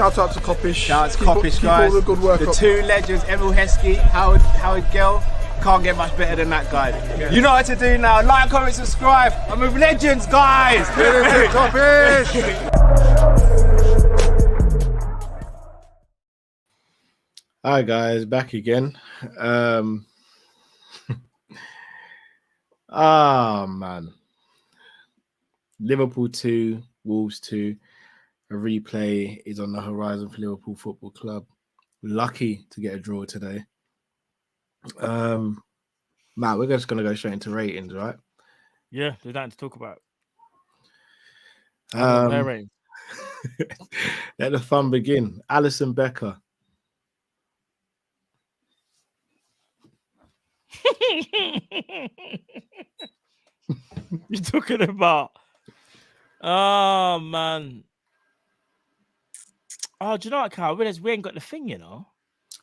Shout out to Kop-Ish. Shout out to Kopish, keep guys. all the good work the up. two legends, Emil Heskey, Howard Gill. Can't get much better than that guy. Yeah. You know what to do now. Like, comment, subscribe. I'm with legends, guys. Kop-Ish. Hi guys, back again. Man. Liverpool 2, Wolves 2. A replay is on the horizon for Liverpool Football Club. Lucky to get a draw today. Matt, we're just going to go straight into ratings, right? Yeah, there's nothing to talk about. Let the fun begin. Alisson Becker. You're talking about, oh man. Oh, do you know what, Carl? I realize we ain't got the thing, you know.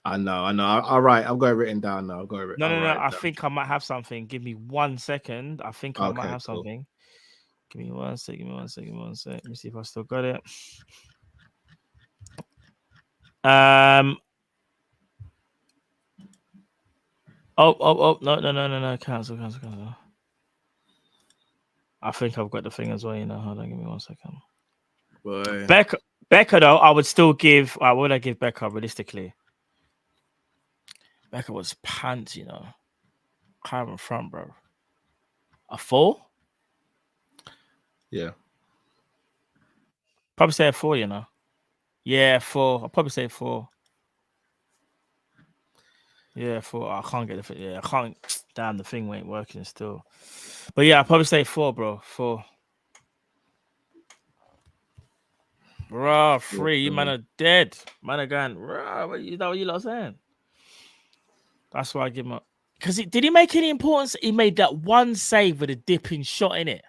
I know. All right, I've got it written down now. No. I think I might have something. Give me 1 second. I think I might have something. Give me 1 second. Let me see if I still got it. Oh, no. Cancel. I think I've got the thing as well, you know. Hold on, give me 1 second. Boy. Becker, though, I would still give. What would I give Becker realistically? Becker was pants, you know. Climb in front, bro. A 4? Yeah. Probably say a 4, you know. Yeah, 4. I'll probably say 4. Yeah, 4. I can't get the thing. Yeah, I can't. Damn, the thing ain't working still. But yeah, I'll probably say 4, bro. 4. Bro, 3. You man are dead. Man are going, bro, what you lot saying? That's why I give him a... Because did he make any importance? He made that one save with a dipping shot in it.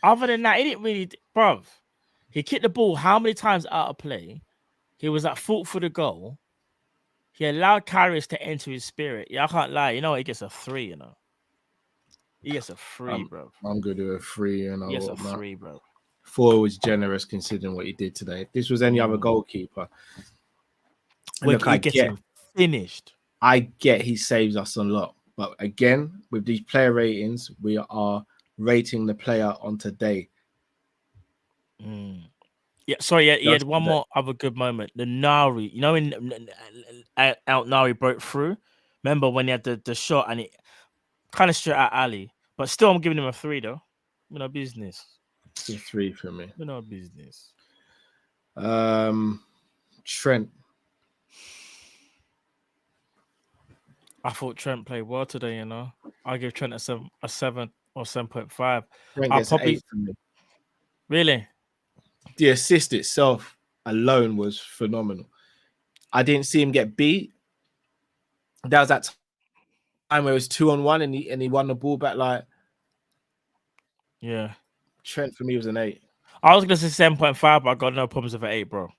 Other than that, he didn't really... Bro, he kicked the ball how many times out of play? He was at fault for the goal. He allowed Karius to enter his spirit. Yeah, I can't lie. You know what? He gets a 3, you know. He gets a 3, bro. I'm good with a 3, you know. He gets a 3, bro. 4 was generous considering what he did today. If this was any other goalkeeper, Look, I get him finished. I get he saves us a lot. But again, with these player ratings, we are rating the player on today. Yeah, sorry, yeah, he had one more other good moment. The Nari, you know, when out Nari broke through. Remember when he had the shot and it kind of straight at Ali. But still, I'm giving him a 3 though. You know, business. It's a 3 for me. You know, business. Trent. I thought Trent played well today. You know, I give Trent a 7 or 7.5. Trent gets an 8 for me. Really? The assist itself alone was phenomenal. I didn't see him get beat. That was that time where it was 2-on-1 and he won the ball back. Like, yeah, Trent for me was an 8. I was gonna say 7.5, but I got no problems with an 8, bro.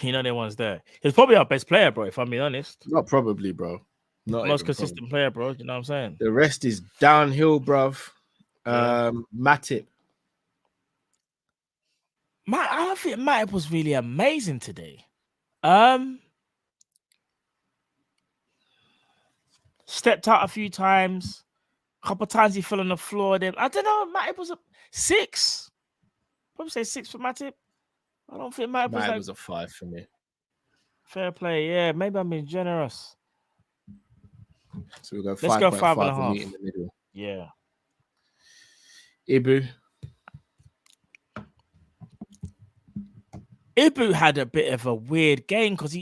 You know, the one's there. He's probably our best player, bro. If I'm being honest, not probably, bro. Not most consistent player, bro. You know what I'm saying? The rest is downhill, bruv. Matip. I don't think Matip was really amazing today. Stepped out a few times. A couple of times he fell on the floor. Then I don't know. Matip was a 6. Probably say 6 for Matip. I don't think Matip was a 5 for me. Fair play, yeah. Maybe I'm being generous. So we'll go 5. Let's go 5.5 in the middle. Yeah. Ibu had a bit of a weird game because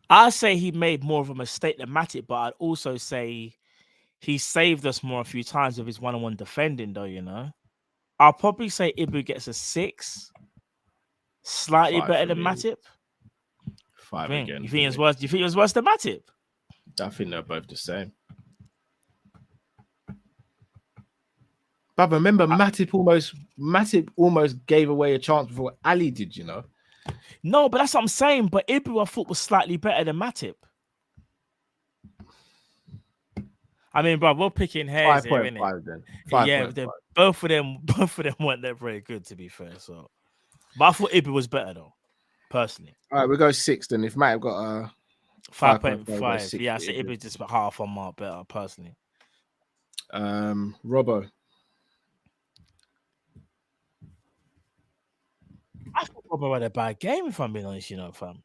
I'd say he made more of a mistake than Matip, but I'd also say he saved us more a few times with his one-on-one defending, though, you know. I'll probably say Ibu gets a 6. Slightly better than Matip. 5 again. You think it's worse? You think it was worse than Matip? I think they're both the same. But remember, Matip almost gave away a chance before Ali did, you know. No, but that's what I'm saying. But Ibu, I thought, was slightly better than Matip. I mean, bro, we're picking hairs here, innit? 5.5 then. Yeah, 5.5. both of them weren't that very good, to be fair. So, but I thought Ibi was better though, personally. All right, we'll go 6 then. If Matt have got a 5.5. Yeah, I for say Ibi. Ibi just about half a mark better, personally. Robbo. I thought Robbo had a bad game, if I'm being honest, fam.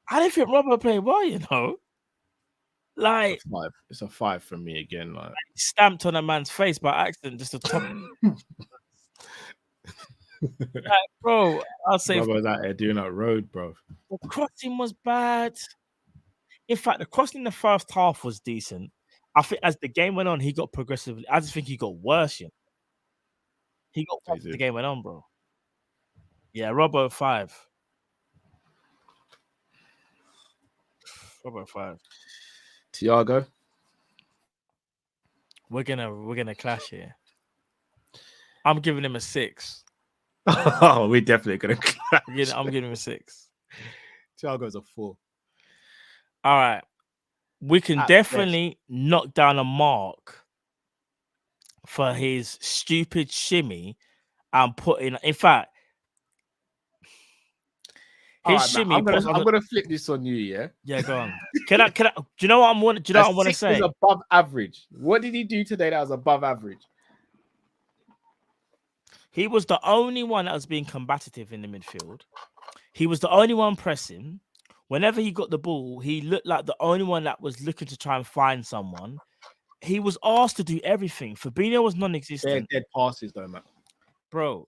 I didn't think Robbo played well, Like, It's a 5 from me again. Like, stamped on a man's face by accident, just to top. Like, bro, I'll say Robbo's out there doing that road, bro. the crossing was bad. In fact, the crossing in the first half was decent. I think as the game went on, he got progressively. I just think he got worse. He got worse as the game went on, bro. Yeah, Robbo 5. Robbo 5. Thiago. We're gonna clash here. I'm giving him a 6. Oh, we're definitely gonna clash. I'm giving him a 6. Thiago's a 4. All right. We can At definitely knock down a mark for his stupid shimmy and put in fact, his Right, shimmy. I'm gonna flip this on you, yeah? Yeah, go on. Can I? Do you know what I'm want? Do you know what I want to say? Is above average. What did he do today that was above average? He was the only one that was being combative in the midfield. He was the only one pressing. Whenever he got the ball, he looked like the only one that was looking to try and find someone. He was asked to do everything. Fabinho was non-existent. They're dead passes, though, man. Bro,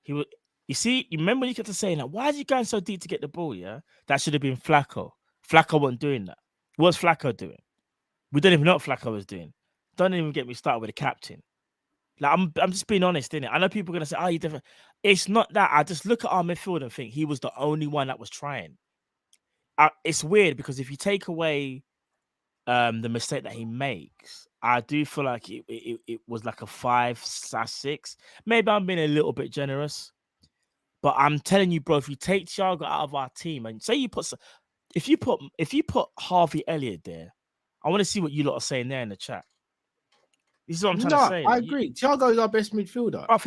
he was. You see, you remember you kept saying that. Why is he going so deep to get the ball? Yeah, that should have been Flacco. Flacco wasn't doing that. What's Flacco doing? We don't even know what Flacco was doing. Don't even get me started with the captain. Like I'm just being honest, innit? I know people are gonna say, "Oh, you different." It's not that. I just look at our midfield and think he was the only one that was trying. It's weird because if you take away the mistake that he makes, I do feel like it was like a 5/6. Maybe I'm being a little bit generous. But I'm telling you, bro, if you take Thiago out of our team and say if you put Harvey Elliott there, I want to see what you lot are saying there in the chat. This is what I'm trying to say. I agree. Thiago is our best midfielder. Bro,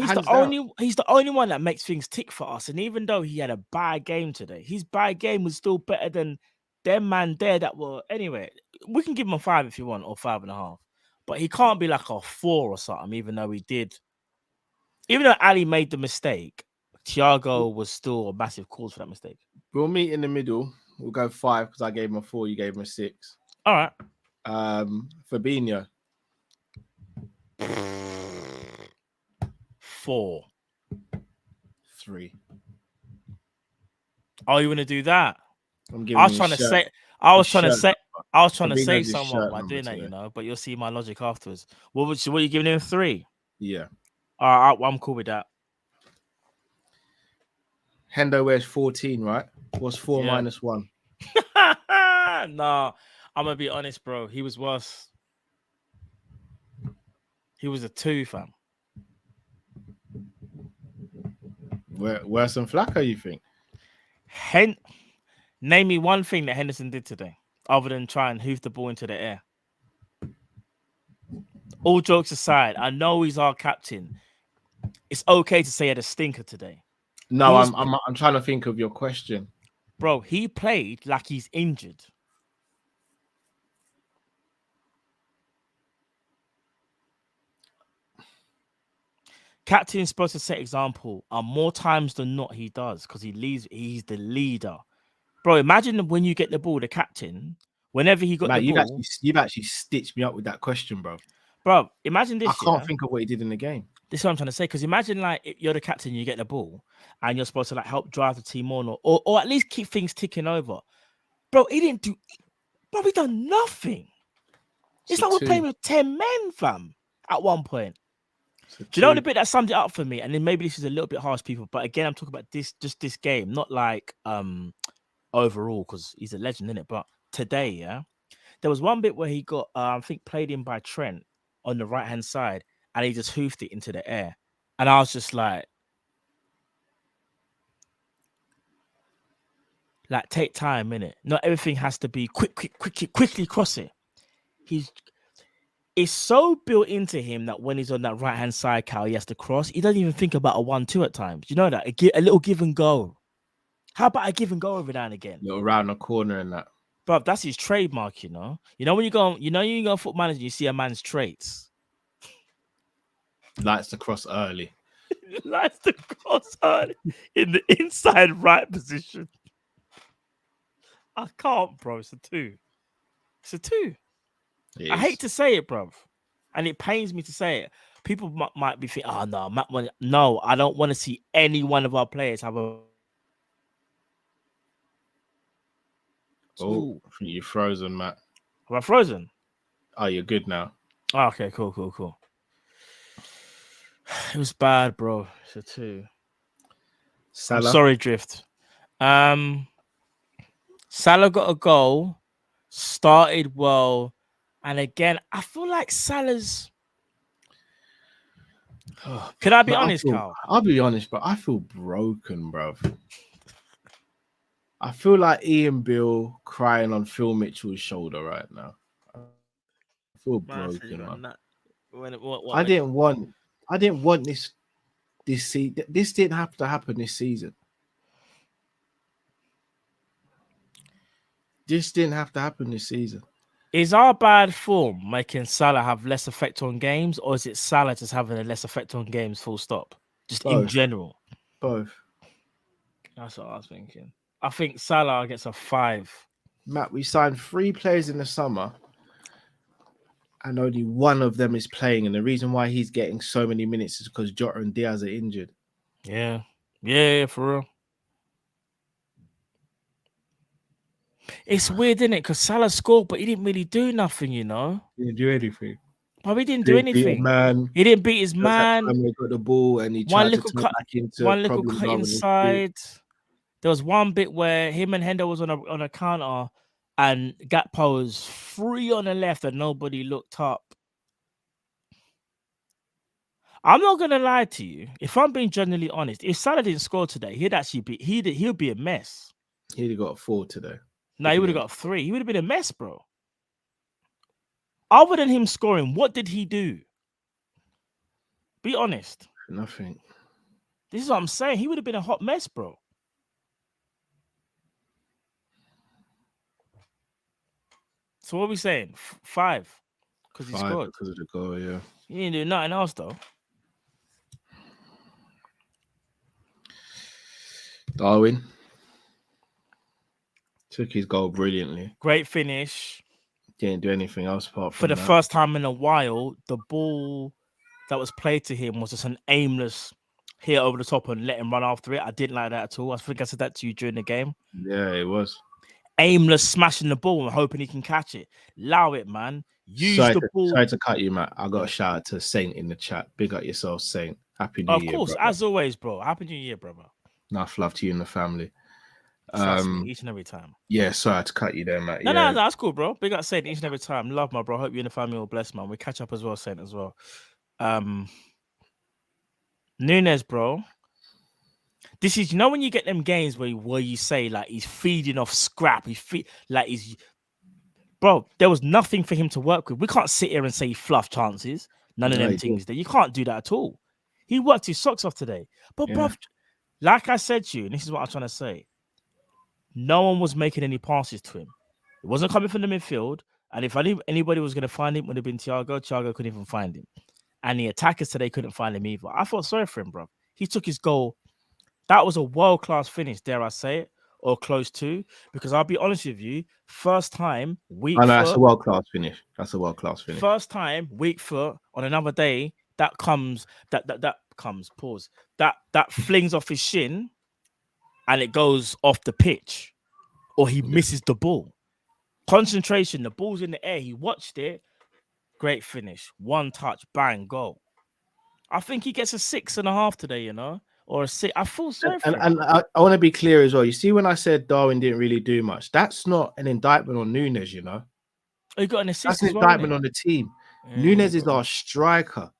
he's the only one that makes things tick for us. And even though he had a bad game today, his bad game was still better than them man there that were anyway. We can give him a 5 if you want, or 5.5. But he can't be like a 4 or something, even though he did. Even though Ali made the mistake, Thiago was still a massive cause for that mistake. We'll meet in the middle. We'll go 5 because I gave him a 4. You gave him a 6. All right. Fabinho. 4. 3. Oh, you want to do that? I was trying to save someone by doing that, today. But you'll see my logic afterwards. What are you giving him? 3? Yeah. All right, I'm cool with that. Hendo wears 14, right? What's 4 minus 1? Nah, I'm gonna be honest, bro. He was worse. He was a 2, fam. Worse than Flacco, you think? Name me one thing that Henderson did today, other than try and hoof the ball into the air. All jokes aside, I know he's our captain. It's okay to say he had a stinker today. No, I'm trying to think of your question. Bro, he played like he's injured. Captain's supposed to set example, and more times than not, he does because he's the leader. Bro, imagine when you get the ball, the captain, whenever he got the ball. You've actually stitched me up with that question, bro. Bro, imagine this. I can't think of what he did in the game. This is what I'm trying to say. Because imagine like if you're the captain, you get the ball, and you're supposed to like help drive the team on, or at least keep things ticking over. Bro, he didn't do. Bro, he done nothing. It's like we're playing with 10 men, fam. At one point. Do you know the bit that summed it up for me? And then maybe this is a little bit harsh, people. But again, I'm talking about this game, not like overall, because he's a legend, innit? But today, yeah, there was one bit where he got, I think, played in by Trent on the right hand side, and he just hoofed it into the air, and I was just like, take time, innit? Not everything has to be quickly cross it. it's so built into him that when he's on that right hand side, Cal, he has to cross. He doesn't even think about a 1-2 at times. You know that a little give and go. How about a give and go every now and again? Little round the corner and that. Bro, that's his trademark, you know. You know when you go on Foot Manager, you see a man's traits. Likes to cross early. Likes to cross early in the inside right position. I can't, bro. It's a 2. It's a 2. I hate to say it, bro, and it pains me to say it. People might be thinking, "Oh no, Matt, no, I don't want to see any one of our players have a." Oh, I think you're frozen, Matt. Am I frozen? Oh, you're good now. Oh, okay, cool. It was bad, bro. It's a 2. Salah. I'm sorry, Drift. Salah got a goal, started well, and again, I feel like Salah's. Can I be honest, Carl? I'll be honest, but I feel broken, bro. I feel like Ian Bill crying on Phil Mitchell's shoulder right now. I feel broken, man. I didn't want this season. This didn't have to happen this season. This didn't have to happen this season. Is our bad form making Salah have less effect on games, or is it Salah just having a less effect on games, full stop? Just Both. In general? Both. That's what I was thinking. I think Salah gets a 5. Matt, we signed 3 players in the summer, and only one of them is playing. And the reason why he's getting so many minutes is because Jota and Diaz are injured. Yeah, for real. It's weird, isn't it? Because Salah scored, but he didn't really do nothing, you know? He didn't do anything. But he didn't do anything. He didn't beat his man. He got the ball and he tried to turn back into one little cut inside. There was one bit where him and Hendo was on a counter and Gakpo was free on the left and nobody looked up. I'm not gonna lie to you. If I'm being genuinely honest, if Salah didn't score today, he'll be a mess. He'd have got a 4 today. No, he would have got 3. He would have been a mess, bro. Other than him scoring, what did he do? Be honest. Nothing. This is what I'm saying. He would have been a hot mess, bro. So what are we saying? 5. Because he scored. Because of the goal, yeah. He didn't do nothing else, though. Darwin took his goal brilliantly. Great finish. Didn't do anything else apart from For the first time in a while, the ball that was played to him was just an aimless hit over the top and let him run after it. I didn't like that at all. I think I said that to you during the game. Yeah, it was. Aimless smashing the ball and hoping he can catch it. Allow it, man. Use the ball. Sorry to cut you, Matt. I got a shout out to Saint in the chat. Big up yourself, Saint. Happy New Year. Of course, as always, bro. Happy New Year, brother. Enough love to you and the family. Each and every time. Yeah, sorry to cut you there, Matt. No, that's cool, bro. Big up Saint each and every time. Love, my bro. Hope you and the family are blessed, man. We catch up as well, Saint, as well. Nunes, bro. This is, you know, when you get them games where you say like he's feeding off scrap, bro, there was nothing for him to work with. We can't sit here and say he fluffed chances. None of them things there. You can't do that at all. He worked his socks off today. But bro, like I said to you, and this is what I'm trying to say, no one was making any passes to him. It wasn't coming from the midfield. And if anybody was going to find him, it would have been Thiago. Thiago couldn't even find him. And the attackers today couldn't find him either. I felt sorry for him, bro. He took his goal. That was a world-class finish, dare I say it, or close to. Because I'll be honest with you, first time, weak foot. That's a world-class finish. That's a world-class finish. First time, weak foot, on another day, that flings off his shin and it goes off the pitch. Or he misses the ball. Concentration, the ball's in the air. He watched it. Great finish. One touch, bang, goal. I think he gets a 6.5 today, you know? Or a 6. I feel sorry for him. And I want to be clear as well. You see, when I said Darwin didn't really do much, that's not an indictment on Nunes, you know? He got an assist. That's an indictment on the team. Yeah, Nunes is our striker.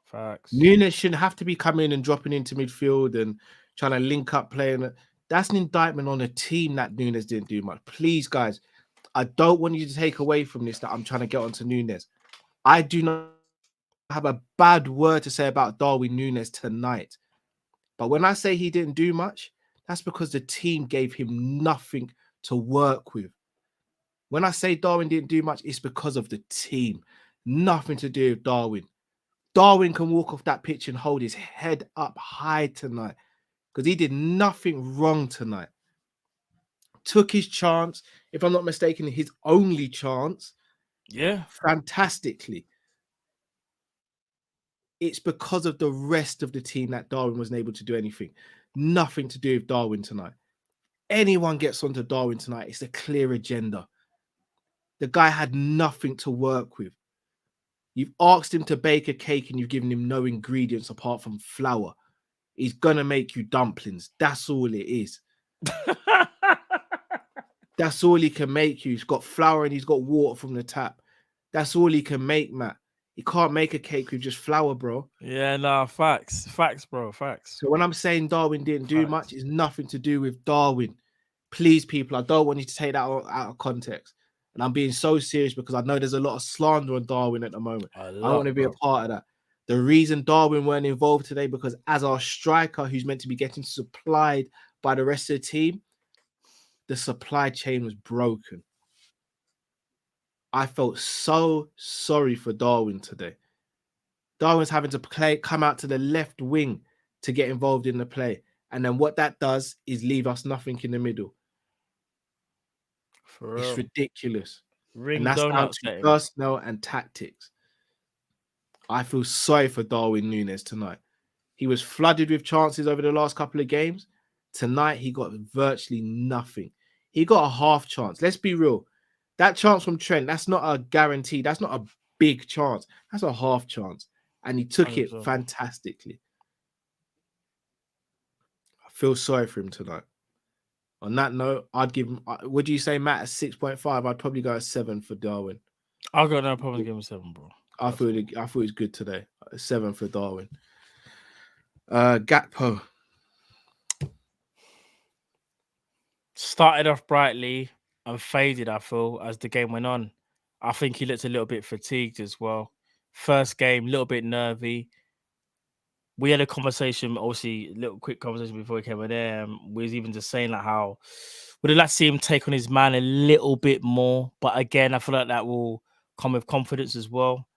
Facts. Nunes shouldn't have to be coming and dropping into midfield and trying to link up playing. That's an indictment on the team that Nunes didn't do much. Please, guys, I don't want you to take away from this that I'm trying to get onto Nunes. I do not have a bad word to say about Darwin Núñez tonight. But when I say he didn't do much, that's because the team gave him nothing to work with. When I say Darwin didn't do much, it's because of the team. Nothing to do with Darwin. Darwin can walk off that pitch and hold his head up high tonight because he did nothing wrong tonight. Took his chance, if I'm not mistaken, his only chance. Yeah. Fantastically. It's because of the rest of the team that Darwin wasn't able to do anything. Nothing to do with Darwin tonight. Anyone gets onto Darwin tonight, it's a clear agenda. The guy had nothing to work with. You've asked him to bake a cake and you've given him no ingredients apart from flour. He's going to make you dumplings. That's all it is. That's all he can make you. He's got flour and he's got water from the tap. That's all he can make, Matt. He can't make a cake with just flour, bro. Yeah, nah, facts. Facts, bro, facts. So when I'm saying Darwin didn't do much, it's nothing to do with Darwin. Please, people, I don't want you to take that out of context. And I'm being so serious because I know there's a lot of slander on Darwin at the moment. I don't want to be a part of that. The reason Darwin weren't involved today because as our striker who's meant to be getting supplied by the rest of the team, the supply chain was broken. I felt so sorry for Darwin today. Darwin's having to come out to the left wing to get involved in the play. And then what that does is leave us nothing in the middle. It's ridiculous. And that's down to personnel and tactics. I feel sorry for Darwin Núñez tonight. He was flooded with chances over the last couple of games. Tonight, he got virtually nothing. He got a half chance. Let's be real. That chance from Trent, that's not a guarantee. That's not a big chance. That's a half chance. And he took it fantastically. I feel sorry for him tonight. On that note, I'd give him, would you say, Matt, a 6.5? I'd probably go a 7 for Darwin. I'll go no problem give him a 7, bro. I thought it was good today. A 7 for Darwin. Gakpo. Started off brightly and faded, I feel, as the game went on. I think he looked a little bit fatigued as well. First game, a little bit nervy. We had a conversation, obviously, a little quick conversation before we came in there. We was even just saying like how we'd like to see him take on his man a little bit more. But again, I feel like that will come with confidence as well.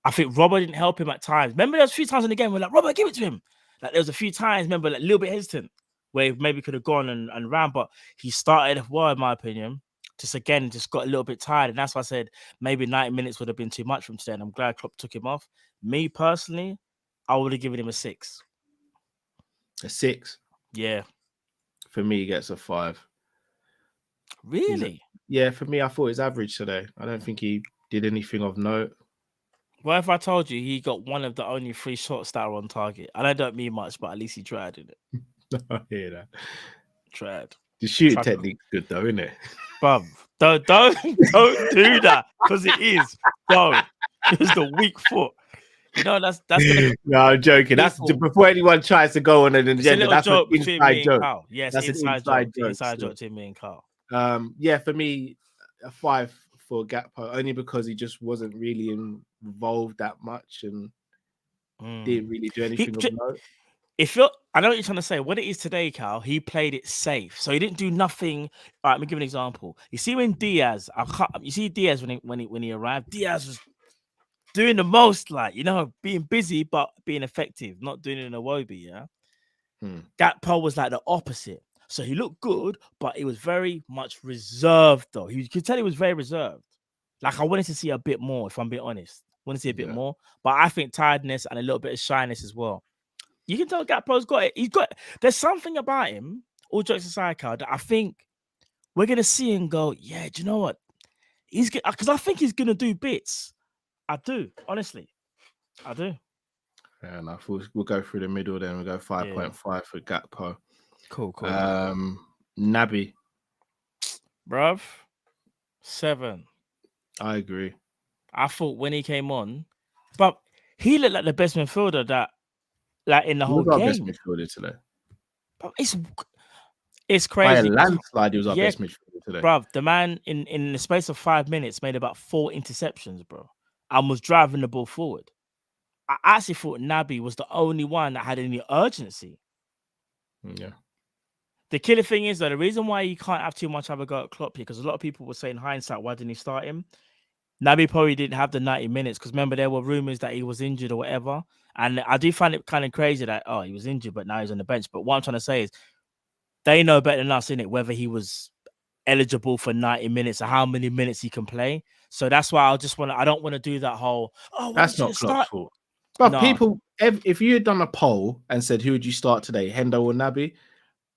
I think Robert didn't help him at times. Remember, there was a few times in the game where like, Robert, give it to him. Like there was a few times, remember, like a little bit hesitant, where he maybe could have gone and ran, but he started well, in my opinion. Just got a little bit tired. And that's why I said maybe 90 minutes would have been too much from today. And I'm glad Klopp took him off. Me personally, I would have given him a 6. A 6? Yeah. For me, he gets a 5. Really? Yeah, for me, I thought he's average today. I don't think he did anything of note. What if I told you he got one of the only 3 shots that are on target? And I don't mean much, but at least he tried, didn't it? I hear that. Tried. The shooting technique's good though, isn't it? Bruv, don't do that because it is. Don't. It was the weak foot. You know, that's no, I'm joking. That's before anyone tries to go on an agenda. That's an inside joke. Yes, that's inside an inside joke between me and Carl. Yeah, for me, a 5 for Gakpo, only because he just wasn't really involved that much and didn't really do anything of note. I know what you're trying to say. What it is today, Cal, he played it safe. So he didn't do nothing. All right, let me give an example. You see when Diaz, when he arrived, Diaz was doing the most, like, you know, being busy, but being effective, not doing it in a Wobie, yeah? Gakpo was like the opposite. So he looked good, but he was very much reserved, though. You could tell he was very reserved. Like, I wanted to see a bit more, if I'm being honest. I want to see a bit more. But I think tiredness and a little bit of shyness as well. You can tell Gakpo's got it. There's something about him, all jokes aside, Carl, that I think we're going to see and go, yeah, do you know what? Because I think he's going to do bits. I do, honestly. I do. Fair enough. We'll go through the middle then. We'll go 5.5 for Gakpo. Cool. Naby. Bruv, 7. I agree. I thought when he came on, but he looked like the best midfielder that, like, in the whole game. Best midfielder today. But it's crazy. By a landslide, he was our best midfielder today. Bruv, the man in the space of 5 minutes made about 4 interceptions, bro. and was driving the ball forward. I actually thought Naby was the only one that had any urgency. Yeah. The killer thing is, though, the reason why you can't have too much of a go at Klopp here, because a lot of people were saying hindsight, why didn't he start him? Naby probably didn't have the 90 minutes because remember, there were rumors that he was injured or whatever. And I do find it kind of crazy that, he was injured, but now he's on the bench. But what I'm trying to say is they know better than us, innit, whether he was eligible for 90 minutes or how many minutes he can play. So that's why I don't want to do that whole, That's not Klopp's fault. But people, if you had done a poll and said, who would you start today, Hendo or Naby?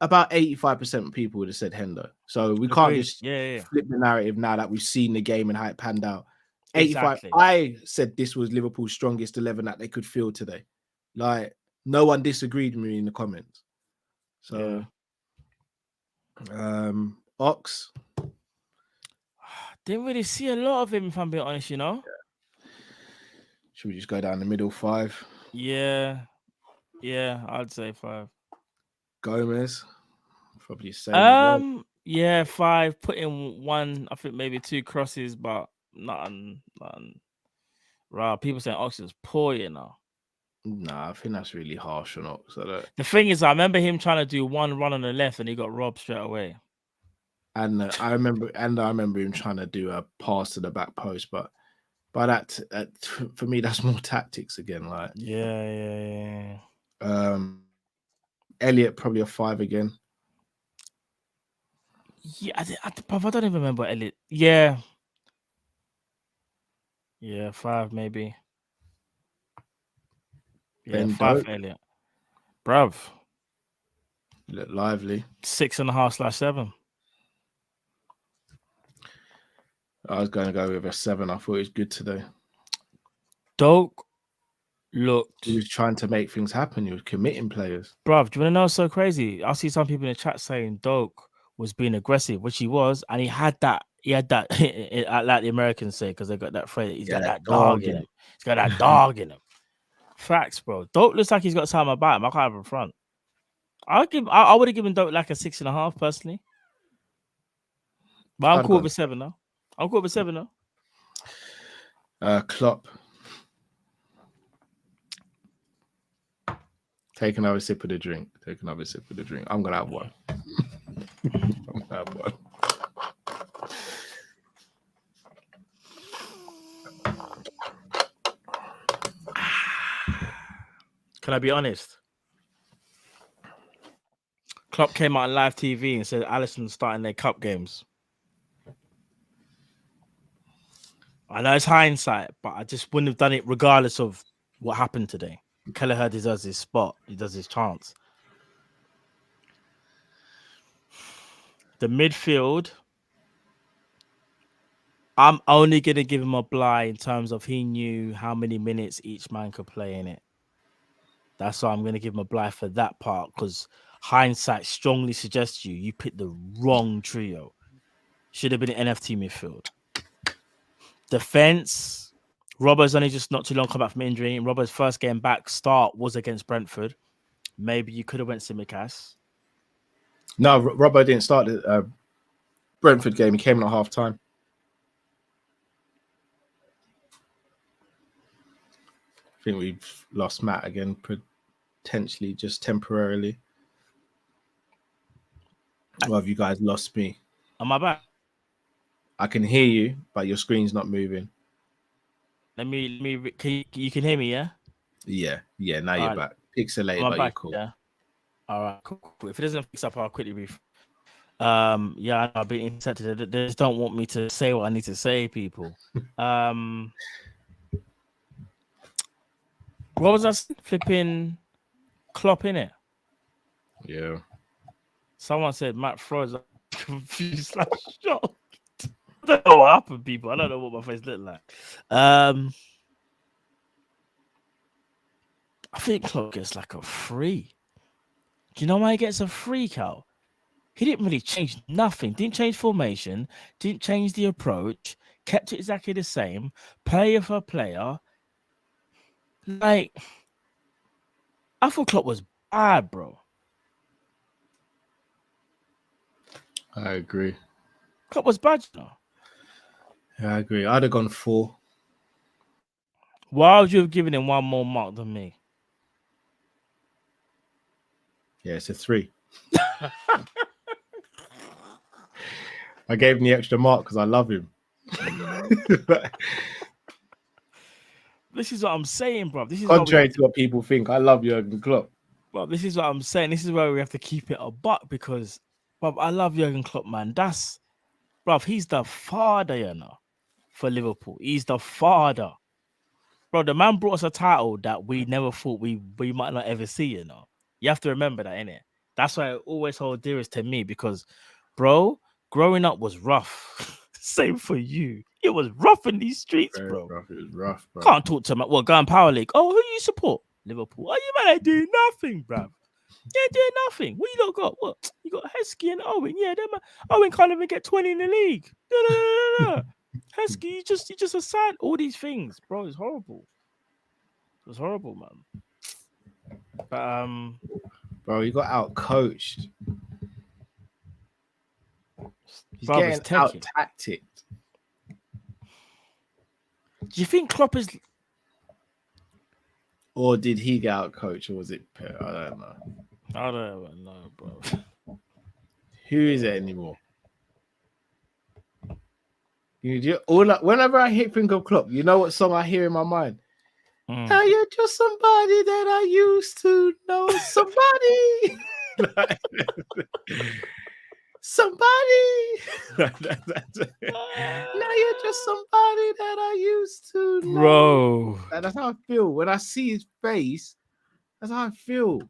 About 85% of people would have said Hendo. So we can't just flip the narrative now that we've seen the game and how it panned out. 85. Exactly. I said this was Liverpool's strongest 11 that they could field today. Like, no one disagreed with me in the comments. So, Ox. Didn't really see a lot of him, if I'm being honest, you know? Should we just go down the middle 5? Yeah, I'd say 5. Gomez, probably same. Yeah, 5. Put in 1, I think maybe 2 crosses, but nothing. Right, people saying Ox is poor, you know. Nah, I think that's really harsh on Ox. The thing is, I remember him trying to do one run on the left, and he got robbed straight away. And I remember him trying to do a pass to the back post, but by that, for me, that's more tactics again. Like, yeah. Elliot probably a 5 again. Yeah, I don't even remember Elliot. Yeah, 5 maybe. Yeah, 5 Elliot. Bruv. Look lively. 6.5/7. I was going to go with a 7. I thought it was good today. Doak looked. He was trying to make things happen. He was committing players. Bruv, do you want to know what's so crazy? I see some people in the chat saying Doak was being aggressive, which he was, and he had that, like the Americans say, because they got that phrase. He's got that dog in him. He's got that dog in him. Facts, bro. Doak looks like he's got time about him. I can't have him front. I would have given Doak like a 6.5 personally. But I'm cool with 7 now. Klopp. Take another sip of the drink. I'm gonna have one. Can I be honest? Klopp came out on live TV and said Alisson's starting their cup games. I know it's hindsight, but I just wouldn't have done it regardless of what happened today. Kelleher deserves his spot. He does his chance. The midfield, I'm only going to give him a bly in terms of he knew how many minutes each man could play in it. That's why I'm going to give him a bly for that part, because hindsight strongly suggests you picked the wrong trio. Should have been an NFT midfield. Defense, Robbo's only just not too long come back from injury, and Robbo's first game back start was against Brentford. Maybe you could have went Tsimikas. No, Robbo didn't start the Brentford game. He came in at half time. I think we've lost Matt again, potentially just temporarily. Or have you guys lost me? Am I back? I can hear you, but your screen's not moving. You can hear me, yeah? Yeah. Now you're back. Pixelated, but you're cool. Yeah. All right, cool. If it doesn't fix up, I'll quickly brief. Yeah, I've been intercepted. They just don't want me to say what I need to say, people. What was that flipping Klopp in it? Yeah. Someone said Matt Freud's confused, like shocked. I don't know what happened, people. I don't know what my face looked like. I think Klopp gets like a free. Do you know why he gets a free, Cal? He didn't really change nothing. Didn't change formation. Didn't change the approach. Kept it exactly the same. Player for player. Like, I thought Klopp was bad, bro. I agree. Klopp was bad, you know. Yeah, I agree. I'd have gone 4. Why would you have given him one more mark than me? Yeah, it's a 3. I gave him the extra mark because I love him. This is what I'm saying, bro. This is Contrary to what people think, I love Jurgen Klopp. Well, this is what I'm saying. This is where we have to keep it a buck because, bruv, I love Jurgen Klopp, man. Bruv, he's the father, you know, for Liverpool. He's the father. Bro, the man brought us a title that we never thought we might not ever see, you know. You have to remember that, innit? That's why I always hold dearest to me because, bro, growing up was rough. Same for you. It was rough in these streets, Very bro. rough. It was rough, bro. Can't talk to him. Well, go in Power League. Oh, who you support? Liverpool. Oh, you man, I do nothing, bruv. Yeah, doing nothing. What you lot got? What? You got Heskey and Owen. Yeah, Owen can't even get 20 in the league. No. Heskey, you just aside all these things, bro. It's horrible. It was horrible, man. But bro, he got out coached. He's bro, getting out tacticked. Do you think Klopp is? Or did he get out coached, or was it? I don't know. I don't even know, bro. Who is it anymore? Whenever I think of Klopp, you know what song I hear in my mind? Now you're just somebody that I used to know. Somebody. Somebody. Now you're just somebody that I used to know. Bro. And that's how I feel. When I see his face, that's how I feel.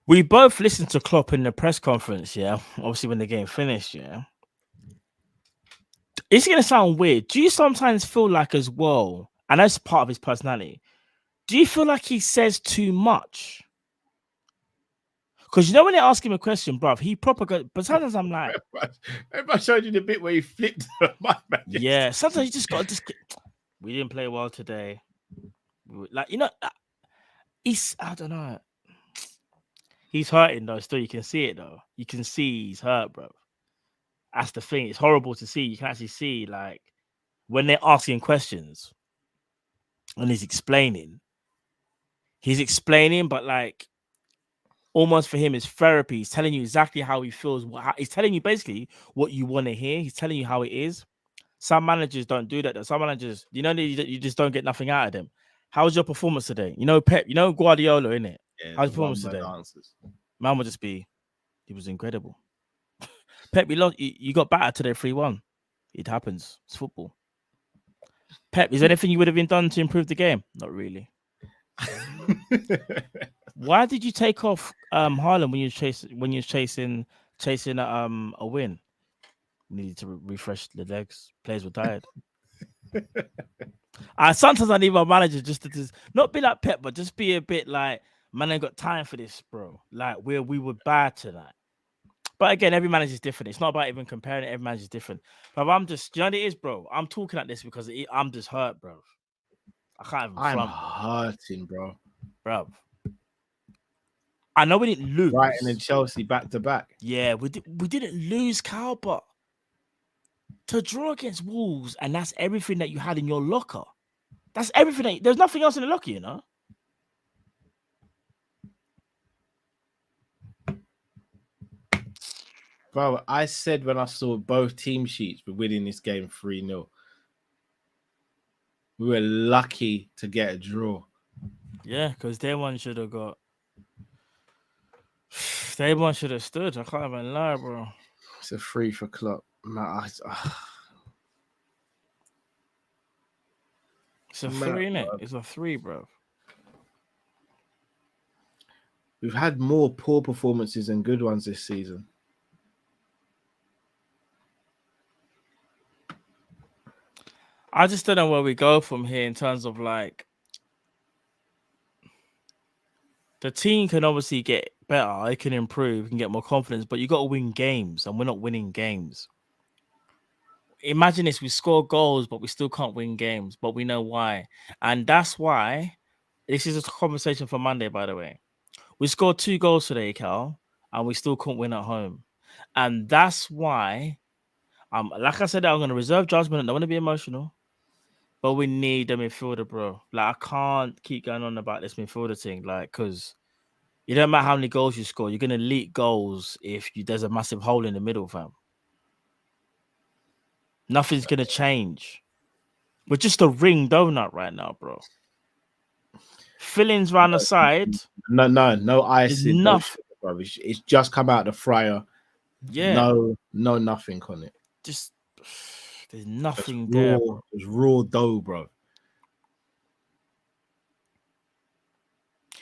We both listened to Klopp in the press conference, yeah. Obviously, when the game finished, yeah. It's gonna sound weird. Do you sometimes feel like as well, and that's part of his personality, do you feel like he says too much? Because you know when they ask him a question, bruv, he proper goes, but sometimes I'm like, remember I showed you the bit where he flipped my man. Yeah, sometimes you just got to we didn't play well today. Like, you know, I don't know. He's hurting though, still you can see it though. You can see he's hurt, bro. That's the thing. It's horrible to see. You can actually see, like, when they're asking questions and he's explaining, but like almost for him, it's therapy. He's telling you exactly how he feels. He's telling you basically what you want to hear. He's telling you how it is. Some managers don't do that, though. Some managers, you know, you just don't get nothing out of them. How was your performance today? You know, Pep, you know, Guardiola, innit? Yeah, how's your performance today? Man would just be, he was incredible. Pep, you got battered today 3-1. It happens. It's football. Pep, is there anything you would have been done to improve the game? Not really. Why did you take off Haaland when you were chasing a win? Needed to refresh the legs. Players were tired. Sometimes I need my manager just to not be like Pep, but just be a bit like, man, I ain't got time for this, bro. Like we were bad tonight. But again, every manager is different. It's not about even comparing it. Every manager is different. But I'm just, you know what it is, bro? I'm talking like this because I'm just hurt, bro. I can't even I'm hurting, bro. Bro. I know we didn't lose. Brighton and Chelsea back to back. Yeah, we didn't lose, Carl, but to draw against Wolves, and that's everything that you had in your locker. That's everything. There's nothing else in the locker, you know? Bro, I said when I saw both team sheets were winning this game 3-0. We were lucky to get a draw. Yeah, because their one should have got. They one should have stood. I can't even lie, bro. It's a 3 for Klopp. It's a 3, innit? It's a 3, bro. We've had more poor performances than good ones this season. I just don't know where we go from here in terms of like the team can obviously get better, it can improve, can get more confidence, but you got to win games, and we're not winning games. Imagine this: we score goals, but we still can't win games, but we know why, and that's why this is a conversation for Monday. By the way, we scored 2 goals today, Cal, and we still couldn't win at home, and that's why, like I said, I'm going to reserve judgment. I don't want to be emotional. But we need a midfielder, bro. Like, I can't keep going on about this midfielder thing, like, because it don't matter how many goals you score, you're gonna leak goals if there's a massive hole in the middle, fam. Nothing's gonna change. We're just a ring donut right now, bro. Fillings round the side. No icing. No Enough. sugar, bro. It's just come out the fryer. Yeah. No, nothing on it. Just there's nothing It's there. raw. Bro. It's raw dough, bro.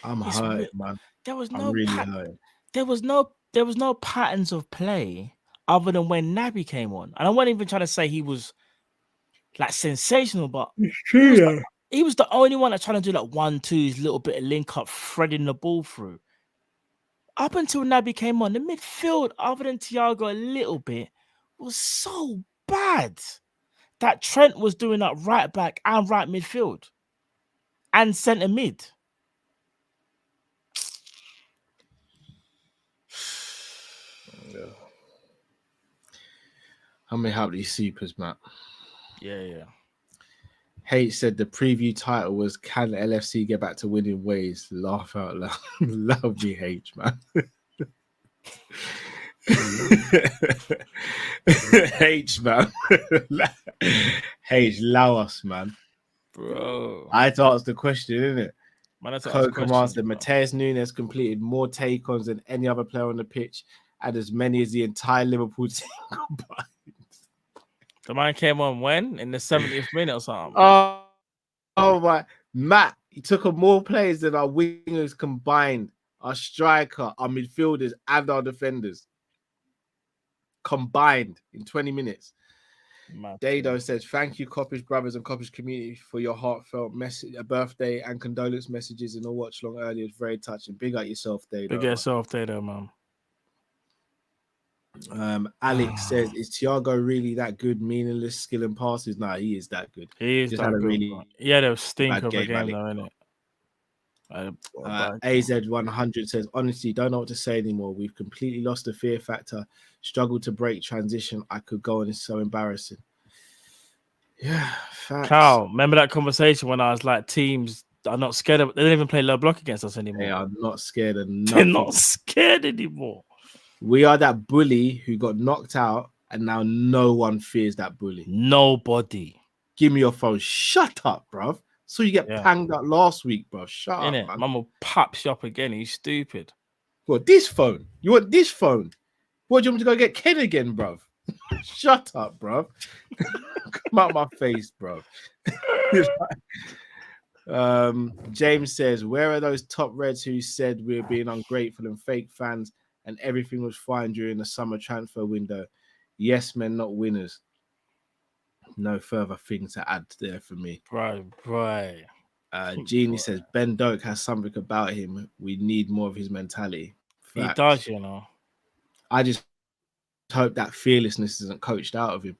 I'm hurt, man. There was I'm no really hurt. there was no patterns of play other than when Naby came on. And I wasn't even trying to say he was like sensational, but he was the only one that's trying to do like 1-2's little bit of link up, threading the ball through. Up until Naby came on, the midfield, other than Thiago a little bit, was so bad that Trent was doing that right back and right midfield and centre mid. How many help these supers, Matt? Yeah. H said the preview title was "Can LFC get back to winning ways?" Laugh out loud. Love me, H, man. H, man. H, allow us, man. Bro. I had to ask the question, innit? Coco Master Mateus Nunes completed more take-ons than any other player on the pitch, and as many as the entire Liverpool team combined. The man came on when? In the 70th minute or something? Oh my, Matt, he took on more players than our wingers combined, our striker, our midfielders, and our defenders combined in 20 minutes. Dado says, "Thank you, Kopish brothers and Kopish community, for your heartfelt message, a birthday and condolence messages in a watch long earlier. It's very touching. Big up yourself, Dado. Big up yourself, Dado, man." Alex says, "Is Thiago really that good? Meaningless skill and passes? Nah, he is that good. He is Just that had a good. really He had a stinker of a bad game, game, though, innit? AZ100 says, "Honestly, don't know what to say anymore. We've completely lost the fear factor. Struggled to break transition. I could go on. It's so embarrassing." Yeah, facts. Carl, remember that conversation when I was like, teams are not scared of, they don't even play low block against us anymore. They are not scared of nothing. They're not scared anymore. We are that bully who got knocked out, and now no one fears that bully. Nobody. Give me your phone. Shut up, bruv. So you get panged out last week, bro. Shut up, man. Mum will pop shop again. He's stupid. What, this phone? You want this phone? What, do you want me to go get Ken again, bruv? Shut up, bruv. Come out my face, bruv. James says, "Where are those top Reds who said we were being ungrateful and fake fans and everything was fine during the summer transfer window? Yes, men, not winners." No further things to add there for me. Right. Jeannie says, "Ben Doak has something about him. We need more of his mentality." Facts. He does, you know. I just hope that fearlessness isn't coached out of him.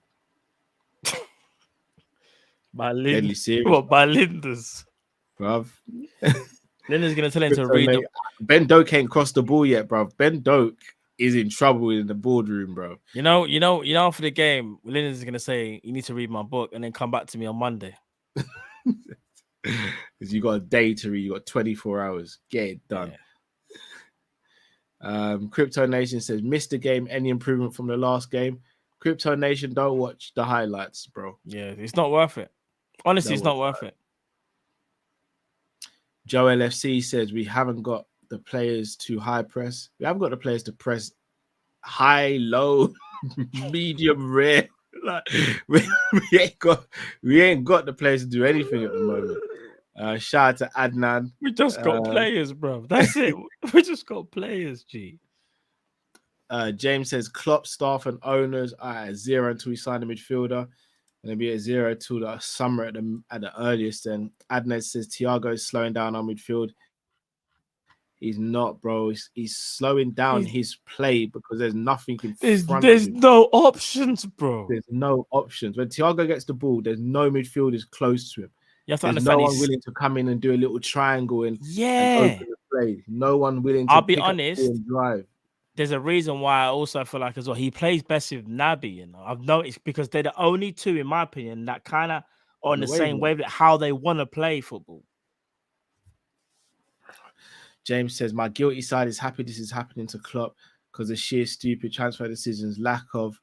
Deadly serious. What, by Linda's? Bruv. Linda's going to tell him to read the... Ben Doak ain't crossed the ball yet, bruv. Ben Doak is in trouble in the boardroom, bro. You know, for the game, Linda's going to say, "You need to read my book and then come back to me on Monday." Because you got a day to read, you got 24 hours. Get it done. Yeah. Crypto Nation says, "Missed the game. Any improvement from the last game?" Crypto Nation, don't watch the highlights, bro. Yeah, it's not worth it. Honestly, it's not worth it. Joe LFC says, "We haven't got the players to high press. We haven't got the players to press high, low, medium, rare. Like, we ain't got the players to do anything at the moment." Shout out to Adnan. We just got players, bro. That's it. We just got players, G. James says, "Klopp, staff and owners are at 0 until we sign a midfielder. And it'll be at 0 till the summer at the earliest." Then Adnan says, "Thiago is slowing down our midfield." He's not, bro. He's slowing down his play because there's nothing in front of him. There's no options, bro. There's no options. When Thiago gets the ball, there's no midfielders close to him. You have to there's understand, no one willing to come in and do a little triangle and open the play. No one willing to I'll be honest, and drive. There's a reason why I also feel like as well he plays best with Naby, you know. I've noticed because they're the only two, in my opinion, that kind of on the same wave, how they want to play football. James says, my guilty side is happy this is happening to Klopp because the sheer stupid transfer decisions, lack of,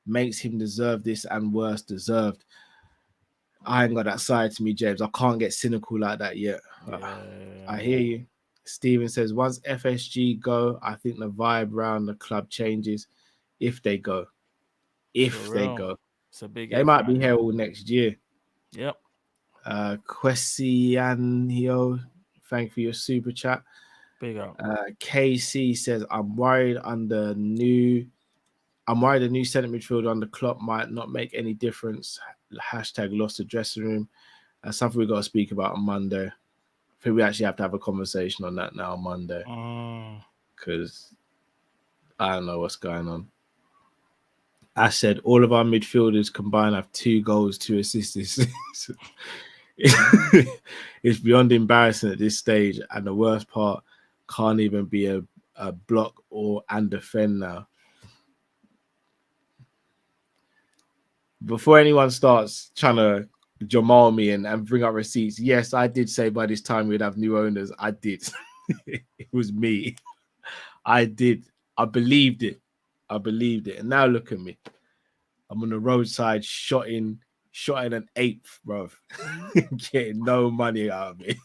makes him deserve this and worse, deserved. I ain't got that side to me, James. I can't get cynical like that yet. I hear you. Steven says, once FSG go, I think the vibe around the club changes if they go. If they go. It's a big they might be here all next year. Yep. Quesianio, thank you for your super chat. Big up. KC says, I'm worried a new centre midfielder under Klopp might not make any difference. Hashtag lost the dressing room. Something we've got to speak about on Monday. I think we actually have to have a conversation on that now on Monday. Because I don't know what's going on. I said all of our midfielders combined have 2 goals, 2 assists. It's beyond embarrassing at this stage. And the worst part, can't even be a block and defend now. Before anyone starts trying to Jamal me and bring up receipts, yes, I did say by this time we'd have new owners. I did. It was me. I did. I believed it. And now look at me. I'm on the roadside shotting an 8th, bro. Getting no money out of it.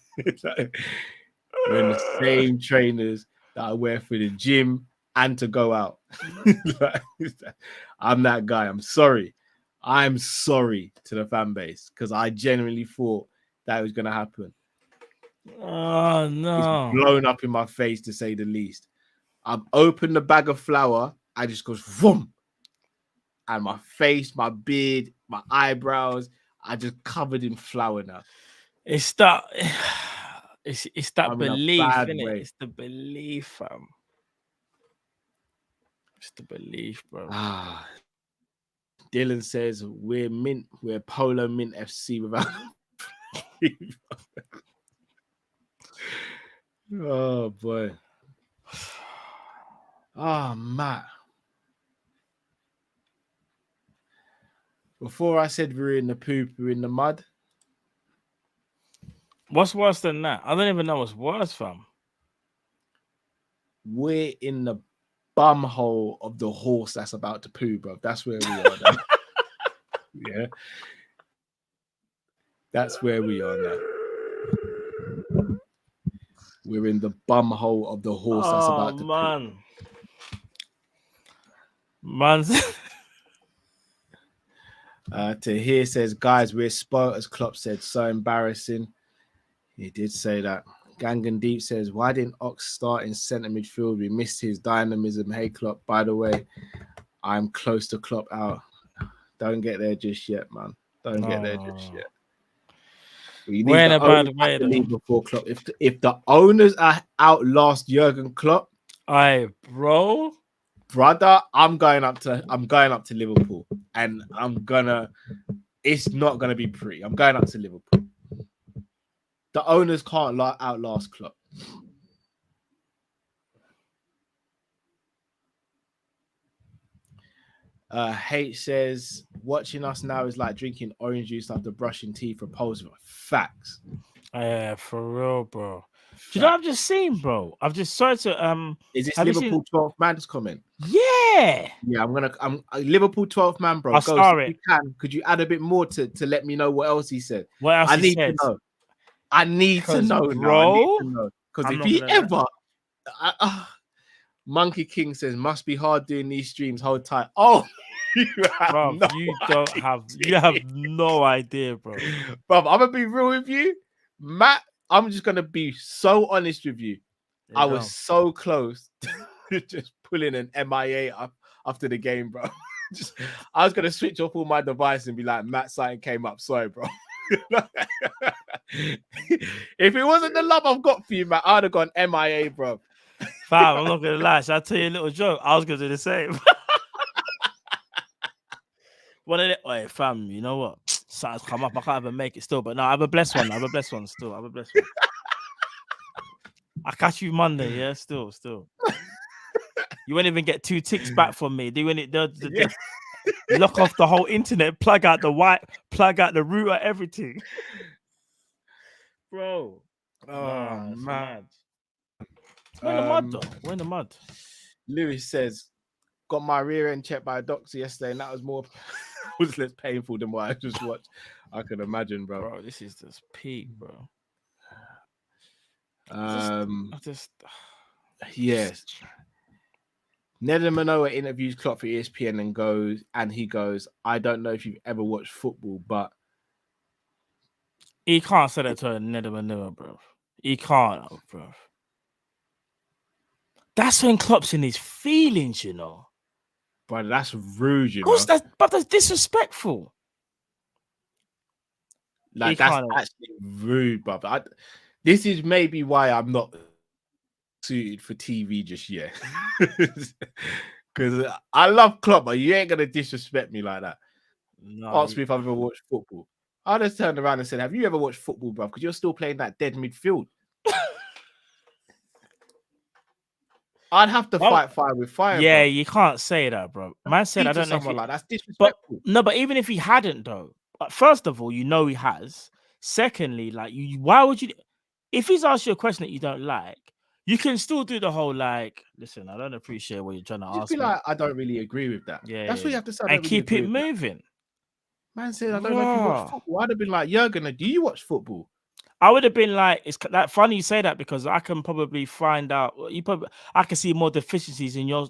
Wearing the same trainers that I wear for the gym and to go out. I'm that guy. I'm sorry to the fan base because I genuinely thought that was going to happen. Oh, no. It's blown up in my face, to say the least. I've opened the bag of flour. I just goes, vroom. And my face, my beard, my eyebrows, I just covered in flour now. It's that belief, innit? Way. It's the belief, fam. It's the belief, bro. Dylan says we're Polo Mint FC without. Oh boy. Matt. Before I said we were in the poop, we were in the mud. What's worse than that? I don't even know what's worse, fam. We're in the bum hole of the horse that's about to poo, bro. That's where we are now. Yeah. That's where we are now. We're in the bum hole of the horse that's about to poo. Tahir says, guys, we're spoiled, as Klopp said. So embarrassing. He did say that. Gangan Deep says, why didn't Ox start in centre midfield? We missed his dynamism. Hey, Klopp, by the way, I'm close to Klopp out. Don't get there just yet, man. Don't get there just yet. We need to leave before Klopp. If the owners outlast Jurgen Klopp, brother, I'm going up to Liverpool, and it's not gonna be pretty. I'm going up to Liverpool. The owners can't outlast Klopp. H says, watching us now is like drinking orange juice after brushing teeth. Proposal. Facts. Yeah, for real, bro. Do you know what I've just seen, bro? I've just started to Is this Liverpool 12th man's comment? Yeah. Yeah, I'm Liverpool 12th man, bro. If you can, could you add a bit more to let me know what else he said? What else I he need said? to know. I need to know, bro. Because if he ever Monkey King says must be hard doing these streams. Hold tight. Oh, you have no idea, bro. Bro, I'm gonna be real with you, Matt. I'm just gonna be so honest with you. I was so close to just pulling an MIA up after the game, bro. I was gonna switch off all my devices and be like, Matt, something came up. Sorry, bro. If it wasn't the love I've got for you, Matt, I'd have gone MIA, bro. Fam, I'm not gonna lie. Shall I tell you a little joke? I was gonna do the same. Wait, fam, you know what? Something's come up. I can't even make it still, but no, I have a blessed one. Still. I'll catch you Monday, yeah? Still. You won't even get 2 ticks back from me. lock off the whole internet, plug out the router, everything. Bro. Oh, It's man. We're in the mud, though. We're in the mud. Lewis says, got my rear end checked by a doctor yesterday, and that was was less painful than what I just watched. I can imagine, bro. Bro, this is just peak, bro. Yes. Neda Manoa interviews Klopp for ESPN and he goes, I don't know if you've ever watched football, but he can't say that to a Neda Manoa, bro. He can't, bro. That's when Klopp's in his feelings, you know. But that's rude, you Of course, know. that's disrespectful. Like, that's actually rude, brother. This is maybe why I'm not suited for TV just yet. Because I love Klopp, but you ain't going to disrespect me like that. No, Ask me if I've ever watched football. I just turned around and said, have you ever watched football, bro? Because you're still playing that dead midfield. I'd have to fight fire with fire. Yeah, bro. you can't say that, bro. Man said, I don't know. Like that's disrespectful. But even if he hadn't, though, first of all, you know he has. Secondly, like why would you? If he's asked you a question that you don't like, you can still do the whole like, listen, I don't appreciate what you're trying to ask. Be like, I don't really agree with that. Yeah, that's what you have to say. And keep it moving. Man said, I don't know if you watch football. I'd have been like, Jurgen, do you watch football? I would have been like, it's that funny you say that because I can probably find out. I can see more deficiencies in your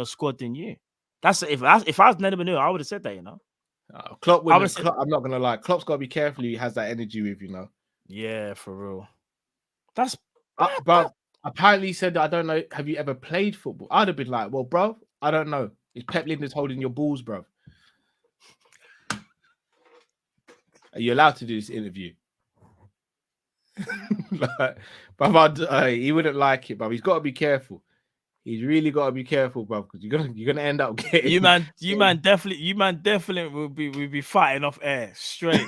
squad than you. That's if I was Neda Manoa, I would have said that, you know. Klopp, I'm not gonna lie. Klopp's gotta be careful. He has that energy with, you know. Yeah, for real. That's bro. Apparently, he said, I don't know. Have you ever played football? I'd have been like, well, bro, I don't know. Is Pep Linders holding your balls, bro? Are you allowed to do this interview? But he wouldn't like it, but he's got to be careful. He's really got to be careful, bro, because you're gonna end up getting you man definitely will be fighting off air straight.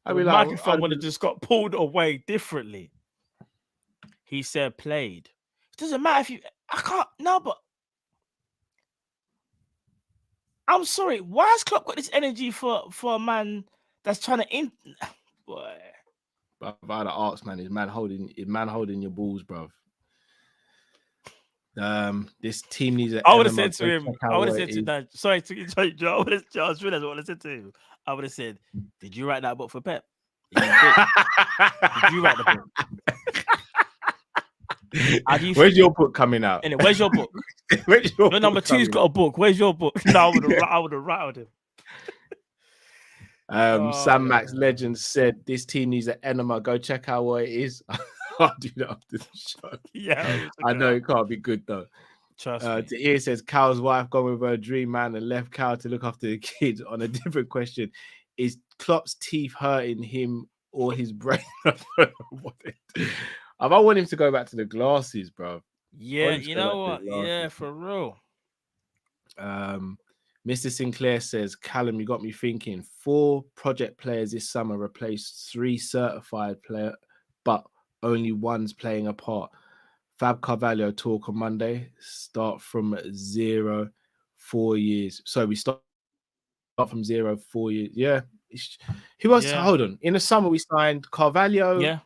I mean, microphone would have just got pulled away differently. He said played. It doesn't matter if you. I can't. No, but I'm sorry. Why has Klopp got this energy for a man that's trying to boy? But by the arts, man, is man holding your balls, bro. This team needs. I would have said to him. I would have said to that. Sorry, Joe. I would have. I just realized what I said to him. I would have said, "Did you write that book for Pep? Did you write the book? Where's your book coming out? Anyway, where's your book? Your number two's got a book. Where's your book? No, I would have rattled him. Sam Max Legend said this team needs an enema. Go check out what it is. I'll do that after the show. Yeah, I know it can't be good though. Trust me. Here says Cal's wife gone with her dream man and left Cal to look after the kids. On a different question, is Klopp's teeth hurting him or his brain? I want him to go back to the glasses, bro. Yeah, you know what? Yeah, for real. Mr. Sinclair says, Callum, you got me thinking. 4 project players this summer replaced 3 certified players, but only one's playing a part. Fab Carvalho talk on Monday. Start from 0, 4 years. So we start from 0, 4 years. Yeah. Who else? Yeah. Hold on. In the summer, we signed Carvalho. Yeah.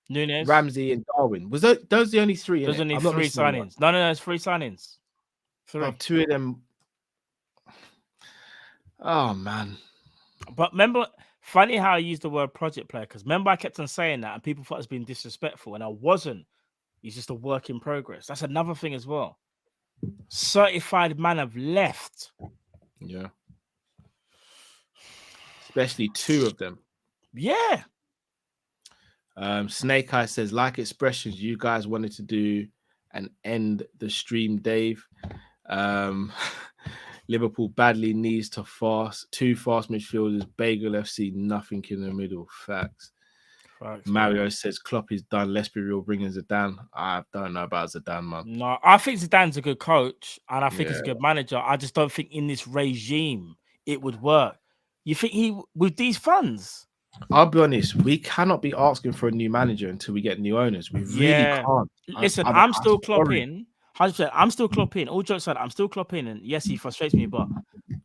Nunes, Ramsey, and Darwin. Was those the only 3? Those only 3 signings. No, it's 3 signings. 3. 2 of them. Oh man. But remember, funny how I used the word project player, because remember I kept on saying that and people thought I was being disrespectful, and I wasn't. He's just a work in progress. That's another thing as well. Certified man have left. Yeah. Especially 2 of them. Yeah. Snake Eye says, like expressions you guys wanted to do and end the stream, Dave. Liverpool badly needs 2 fast midfielders. Bagel FC, nothing in the middle. Facts. Mario says Klopp is done. Let's be real, bringing Zidane. I don't know about Zidane, man. No, I think Zidane's a good coach and I think he's a good manager. I just don't think in this regime it would work. You think with these funds? I'll be honest, we cannot be asking for a new manager until we get new owners. We really can't. Listen, I'm still Klopp in. 100%. I'm still clopping. All jokes aside, I'm still clopping, and yes, he frustrates me. But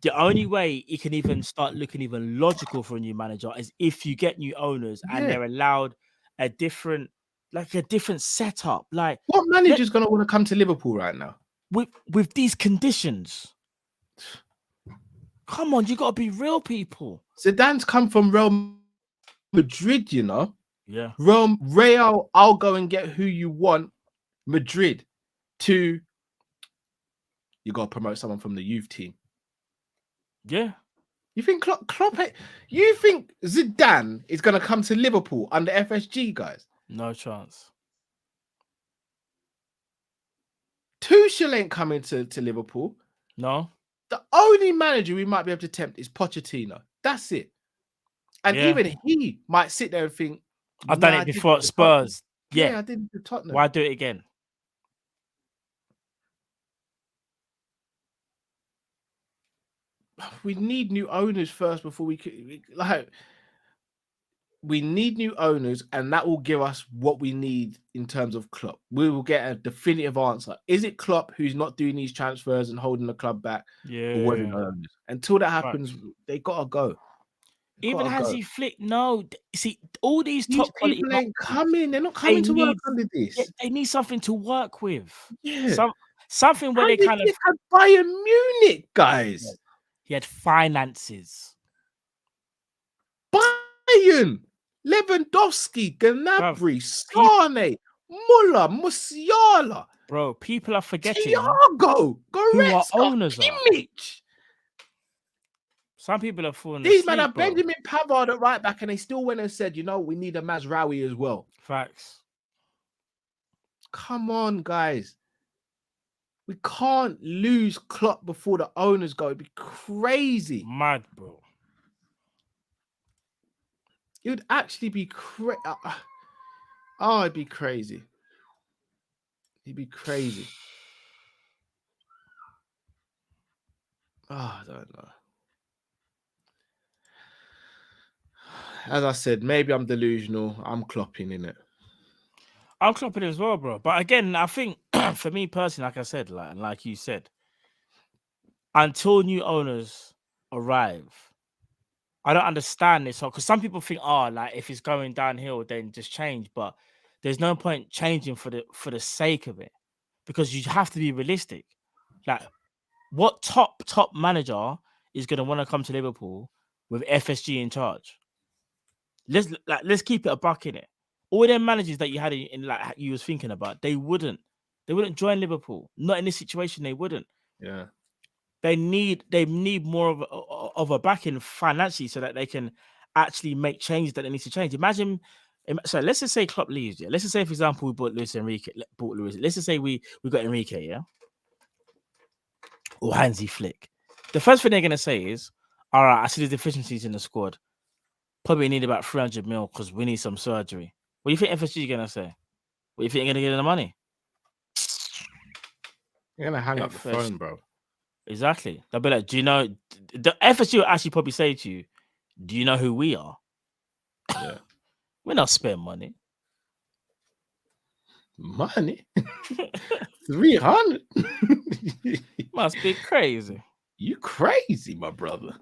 the only way he can even start looking even logical for a new manager is if you get new owners and they're allowed a different setup. Like, what manager's gonna want to come to Liverpool right now with these conditions? Come on, you gotta be real, people. Zidane's come from Real Madrid, you know. Yeah. Real, I'll go and get who you want. Madrid to you gotta promote someone from the youth team. Yeah. You think Klopp you think Zidane is gonna come to Liverpool under FSG, guys? No chance. Tuchel ain't coming to Liverpool. No. The only manager we might be able to tempt is Pochettino. That's it. And even he might sit there and think, I've done it before at Spurs. Yeah, I did it to Tottenham. Why do it again? We need new owners first before we could we need new owners, and that will give us what we need in terms of Klopp. We will get a definitive answer. Is it Klopp who's not doing these transfers and holding the club back? Yeah. Or whether owners? Until that happens, they gotta go. Even Hansi Flick, no. See, all these top quality people ain't coming. They're not coming to work under this. Yeah, they need something to work with. Yeah. Something where they kind of had Bayern Munich, guys. Yeah. He had finances. Bayern, Lewandowski, Gnabry, Sane, Muller, Musiala. Bro, people are forgetting Thiago, Goretzka, who our owners Kimmich. Some people are falling These asleep, men are bro. Benjamin Pavard at right back, and they still went and said, you know, we need a Mazraoui as well. Facts. Come on, guys. We can't lose Klopp before the owners go. It'd be crazy. Mad, bro. It would actually be crazy. Oh, it'd be crazy. It'd be crazy. Oh, I don't know. As I said, maybe I'm delusional. I'm clopping in it. I'm clopping as well, bro. But again, I think for me personally, like I said, like you said, until new owners arrive, I don't understand this. Because some people think, like if it's going downhill, then just change. But there's no point changing for the sake of it, because you have to be realistic. Like, what top manager is going to want to come to Liverpool with FSG in charge? Let's keep it a buck in it. All them managers that you had in like you was thinking about, they wouldn't join Liverpool. Not in this situation, they wouldn't. Yeah. They need more of a backing financially so that they can actually make changes that they need to change. Imagine, so let's just say Klopp leaves. Yeah, let's just say, for example, we bought Luis Enrique. Let's just say we got Enrique, yeah, or Hansi Flick. The first thing they're gonna say is, "All right, I see the deficiencies in the squad. Probably need about 300 mil because we need some surgery." What do you think FSG is gonna say? What do you think you're gonna get in the money? You're gonna hang up the phone, bro. Exactly. They'll be like, "Do you know?" The FSG will actually probably say to you, "Do you know who we are?" Yeah. We're not spending money. Money? 300? Must be crazy. You crazy, my brother.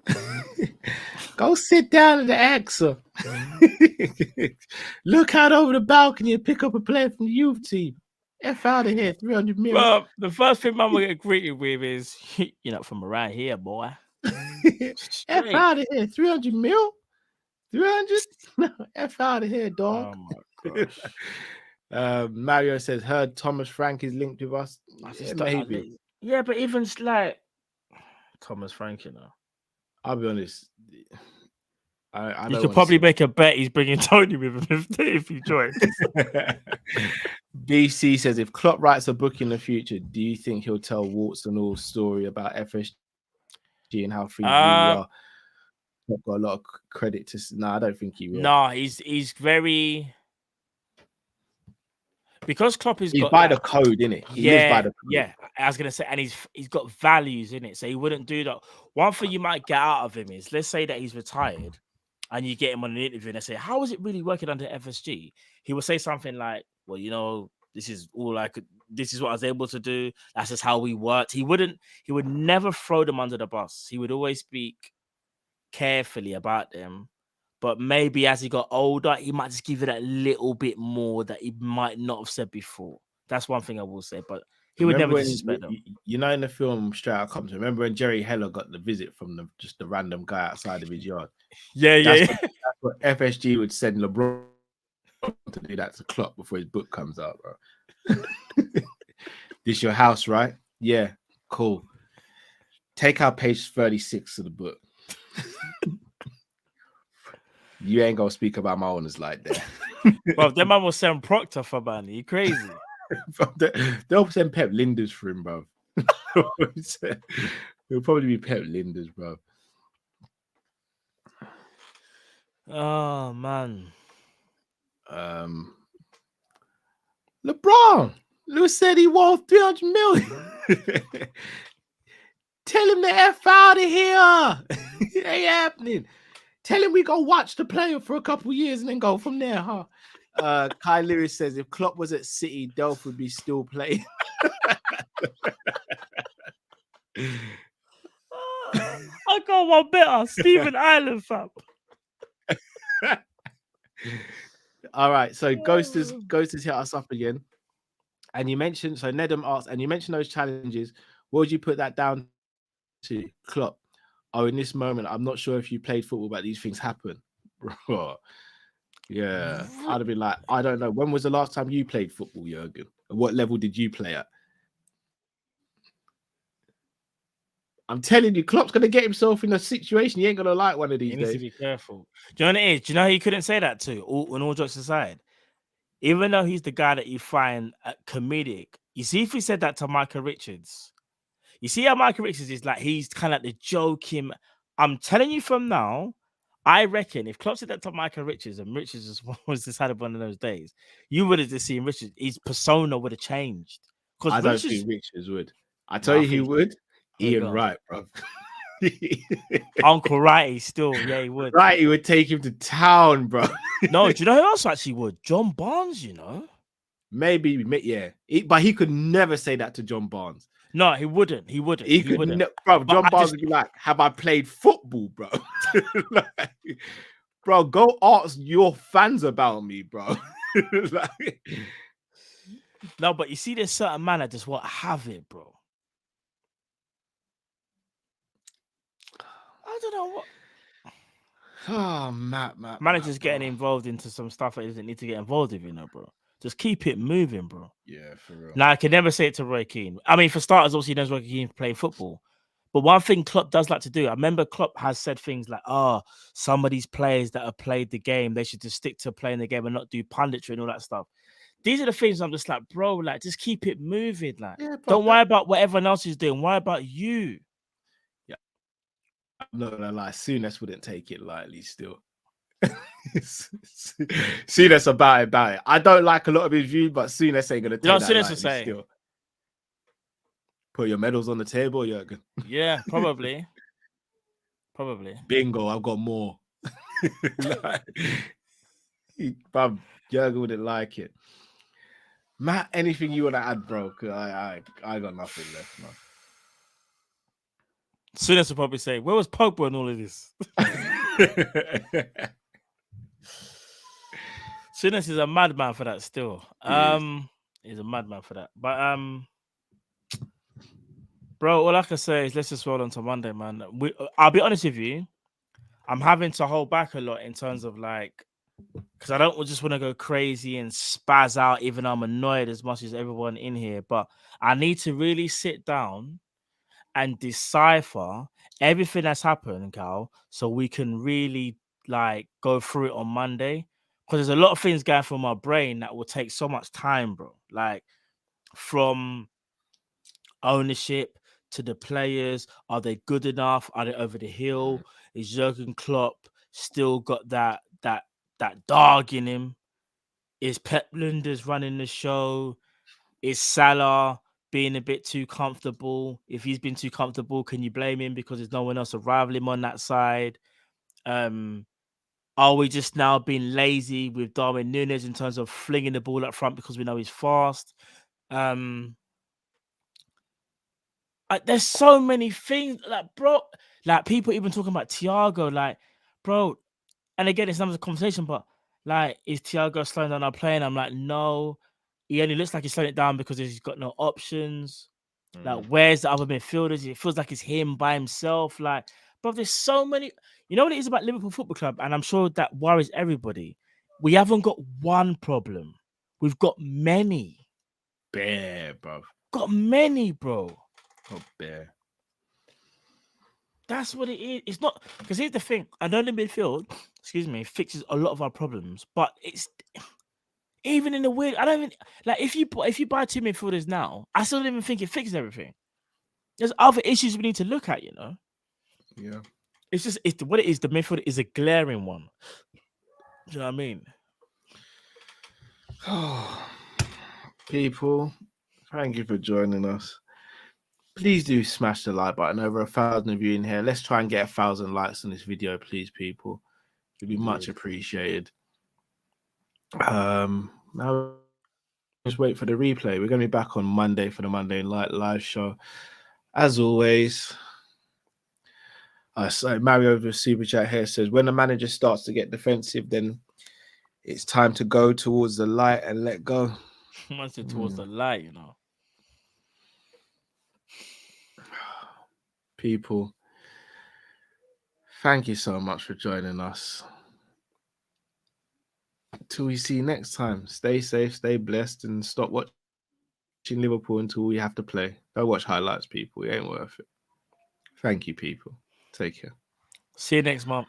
Go sit down in the AXA. Look out over the balcony and pick up a player from the youth team. F out of here, 300 million. Well, the first thing Mum will get greeted with is, "You're not from around here, boy." F out of here, 300 mil? 300? No, F out of here, dog. Oh my gosh. Mario says, heard Thomas Frank is linked with us. Yeah, maybe. Yeah, but even like Thomas Frank, you know. I'll be honest. I you could probably make a bet he's bringing Tony with him if he joins. BC says, if Klopp writes a book in the future, do you think he'll tell warts and all story about FSG and how free we are? I've got a lot of credit to. No, I don't think he will. No, he's very, because Klopp is by the code, innit? He lives by the code. Yeah. I was gonna say, and he's got values in it, so he wouldn't do that. One thing you might get out of him is, let's say that he's retired, and you get him on an interview and they say, "How is it really working under FSG?" He will say something like, "Well, you know, this is all I could. this is what I was able to do. That's just how we worked. He would never throw them under the bus. He would always speak carefully about them. But maybe as he got older, he might just give it a little bit more that he might not have said before. That's one thing I will say. But he would never disrespect them. You know, in the film Straight Outta Compton, remember when Jerry Heller got the visit from just the random guy outside of his yard? That's what FSG would send LeBron to do that to Klopp before his book comes out, bro. This your house, right? Yeah, cool. Take out page 36 of the book. You ain't gonna speak about my owners like that. Bro, them man will send Proctor for man. You crazy? They'll send Pep Linders for him, bro. It'll probably be Pep Linders, bro. Oh man. LeBron. Lewis said he won 300 million. Tell him to F out of here. It ain't happening. Tell him we go watch the player for a couple years and then go from there, huh? Kai Lewis says if Klopp was at City, Delph would be still playing. I got one better. Stephen Island, fam. All right, so Ghosters hit us up again. And you mentioned, so Nedham asked, and you mentioned those challenges. What would you put that down to? Klopp. Oh, in this moment, I'm not sure if you played football, but these things happen. Bro. Yeah. I'd have been like, I don't know. When was the last time you played football, Jurgen? At what level did you play at? I'm telling you, Klopp's going to get himself in a situation he ain't going to like one of these days. He needs to be careful. Do you know what it is? Do you know who he couldn't say that to? When all jokes aside, even though he's the guy that you find comedic, you see, if he said that to Michael Richards, you see how Michael Richards is like, he's kind of like the joking. I'm telling you from now, I reckon if Klopp said that to Michael Richards and Richards just had one of those days, you would have just seen Richards, his persona would have changed. I don't think Richards would. I tell you, he would. Ian Wright, bro. Uncle Wrighty still, yeah, he would. Right, he would take him to town, bro. No, do you know who else actually would? John Barnes, you know. Maybe, yeah. But he could never say that to John Barnes. No, he wouldn't. He wouldn't. He wouldn't. Bro, John Barnes would be like, have I played football, bro? Like, bro, go ask your fans about me, bro. Like, no, but you see, there's certain man that just want to have it, bro. I don't know what. Oh, Matt. Manager's getting involved into some stuff that he doesn't need to get involved with, you know, bro. Just keep it moving, bro. Yeah, for real. Now, I can never say it to Roy Keane. I mean, for starters, obviously, he knows Roy Keane playing football. But one thing Klopp does like to do, I remember Klopp has said things like, some of these players that have played the game, they should just stick to playing the game and not do punditry and all that stuff. These are the things I'm just like, bro, like, just keep it moving. Like, don't worry about what everyone else is doing. Worry about you. Yeah. I'm not going to lie. Souness wouldn't take it lightly still. Souness about it. I don't like a lot of his views, but Souness ain't gonna take that lightly still. Put your medals on the table, Jurgen. Yeah, probably. Bingo, I've got more. But Jurgen wouldn't like it. Matt, anything you want to add, bro? Because I got nothing left, man. Souness will probably say, where was Pogba in all of this? Souness is a madman for that still. He's a madman for that. But bro, all I can say is let's just roll on to Monday, man. I'll be honest with you. I'm having to hold back a lot in terms of like, because I don't just want to go crazy and spaz out, even though I'm annoyed as much as everyone in here. But I need to really sit down and decipher everything that's happened, Cal, so we can really like go through it on Monday. Because there's a lot of things going through my brain that will take so much time, bro. Like from ownership to the players, are they good enough? Are they over the hill? Is Jurgen Klopp still got that dog in him? Is Pep Linders running the show? Is Salah being a bit too comfortable? If he's been too comfortable, can you blame him because there's no one else to rival him on that side? Are we just now being lazy with Darwin Núñez in terms of flinging the ball up front because we know he's fast? There's so many things, like, bro. Like, people even talking about Thiago, like, bro. And again, it's another conversation, but like, is Thiago slowing down our play? And I'm like, no. He only looks like he's slowing it down because he's got no options. Like, where's the other midfielders? It feels like it's him by himself. Like, bro, there's so many. You know what it is about Liverpool Football Club, and I'm sure that worries everybody. We haven't got one problem. We've got many. Bare, bro. Got many, bro. Oh, bare. That's what it is. It's not, because here's the thing. I know the midfield, fixes a lot of our problems, but it's even in the weird. I don't even like if you buy 2 midfielders now. I still don't even think it fixes everything. There's other issues we need to look at. Yeah. It's what it is. The midfield is a glaring one. Do you know what I mean? People, thank you for joining us. Please do smash the like button. Over 1,000 of you in here. Let's try and get 1,000 likes on this video, please, people. It'd be much appreciated. Now just wait for the replay. We're going to be back on Monday for the Monday Night Live show. As always, Mario over Super Chat here says, when the manager starts to get defensive, then it's time to go towards the light and let go. Once it towards the light, People, thank you so much for joining us. Till we see you next time, stay safe, stay blessed, and stop watching Liverpool until we have to play. Don't watch highlights, people. It ain't worth it. Thank you, people. Take care. See you next month.